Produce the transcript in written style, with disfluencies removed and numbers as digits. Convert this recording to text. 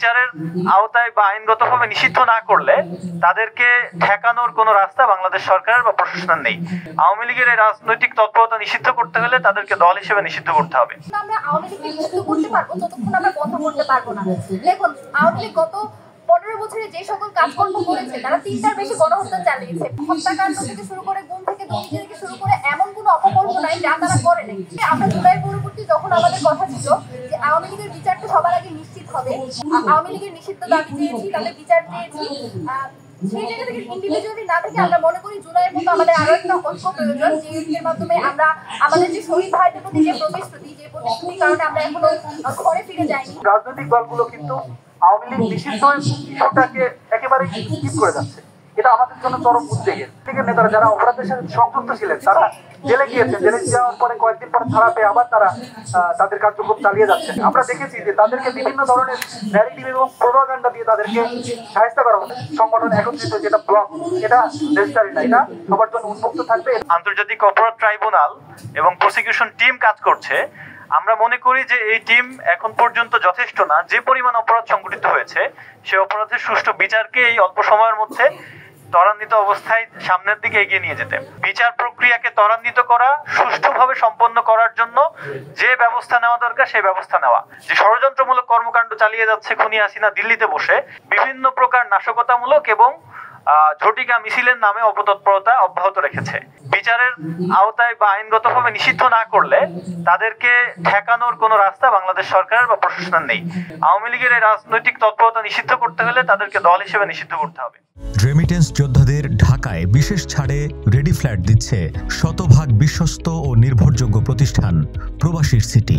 বিচারের আওতায় বা আইনগতভাবে নিষিদ্ধ না করলে তাদেরকে ঠেকানোর কোনো রাস্তা বাংলাদেশ সরকারের বা প্রশাসনের নেই। আওয়ামী লীগের এই রাজনৈতিক তৎপরতা নিষিদ্ধ করতে হলে তাদেরকে দল হিসেবে নিষিদ্ধ করতে হবে। আমরা আওয়ামী লীগকে নিষিদ্ধ করতে পারবো যতক্ষণ আমরা বন্ধ করতে পারবো না। দেখুন, আওয়ামী লীগ গত 15 বছরে যে সকল কাজকর্ম করেছে, তারা 3টার বেশি গণহত্যা চালিয়েছে। হত্যাকাণ্ড থেকে শুরু করে গুম থেকে দুর্নীতি থেকে শুরু করে এমন কোনো অপকর্ম নাই যা তারা করে নাই। আমরা জুলাই পরবর্তী যখন আমাদের কথা ছিল যে আওয়ামী লীগের বিচারটা সবার আগে নিশ্চিত হবে, আওয়ামী লীগের নিষিদ্ধ দাবি চেয়েছি, তাদের বিচার চেয়েছি, সেই জায়গা থেকে ইন্ডিভিজুয়ালি না থেকে আমরা মনে করি জুলাইয়ের মতো আমাদের আরো একটা ঐক্য প্রয়োজন, যে ঐক্যের মাধ্যমে আমরা আমাদের যে শহীদ ভাইদের প্রতি যে প্রতিশ্রুতির কারণে আমরা এখনো ঘরে ফিরে যাইনি। রাজনৈতিক দলগুলো কিন্তু আওয়ামী লীগ নিষিদ্ধ ইস্যুটাকে একেবারেই স্কিপ করে যাচ্ছে। এটা আমাদের জন্য চরম উদ্বেগের। লীগের নেতারা যারা অপরাধের সাথে সংযুক্ত ছিলেন তারা জেলে গিয়েছেন, জেলে যাওয়ার পরে কয়েকদিন পরে ছাড়া পেয়ে আবার তারা তাদের কার্যক্রম চালিয়ে যাচ্ছেন। আমরা দেখেছি যে তাদেরকে বিভিন্ন ধরনের ন্যারেটিভ এবং প্রোপাগান্ডা দিয়ে তাদেরকে সাহায্য করা হচ্ছে। সংগঠন একত্রিত যেটা ব্লক, এটা নেসেসারি না, এটা সবার জন্য উন্মুক্ত থাকবে। আন্তর্জাতিক অপরাধ ট্রাইব্যুনাল এবং প্রসিকিউশন টিম কাজ করছে। আমরা মনে করি যে এই টিম এখন পর্যন্ত যথেষ্ট না। যে পরিমাণ অপরাধ সংঘটিত হয়েছে সে অপরাধের সুষ্ঠু বিচারকে এই অল্প সময়ের মধ্যে ত্বরান্বিত অবস্থায় সামনের দিকে এগিয়ে নিয়ে যেতে, বিচার প্রক্রিয়াকে ত্বরান্বিত করা, সুষ্ঠুভাবে সম্পন্ন করার জন্য যে ব্যবস্থা নেওয়া দরকার সেই ব্যবস্থা নেওয়া। যে ষড়যন্ত্রমূলক কর্মকাণ্ড চালিয়ে যাচ্ছে খুনি হাসিনা দিল্লিতে বসে, বিভিন্ন প্রকার নাশকতামূলক এবং ঝটিকা মিছিলের নামে অপতৎপরতা অব্যাহত রেখেছে। বিচারের আওতায় বা আইনগতভাবে নিষিদ্ধ না করলে তাদেরকে ঠেকানোর কোনো রাস্তা বাংলাদেশ সরকারের বা প্রশাসনের নেই। আওয়ামী লীগের এই রাজনৈতিক তৎপরতা নিষিদ্ধ করতে হলে তাদেরকে দল হিসেবে নিষিদ্ধ করতে হবে। রেমিটেন্স যোদ্ধাদের ঢাকায় বিশেষ ছাড়ে রেডি ফ্ল্যাট দিচ্ছে শতভাগ বিশ্বস্ত ও নির্ভরযোগ্য প্রতিষ্ঠান প্রবাসীর সিটি।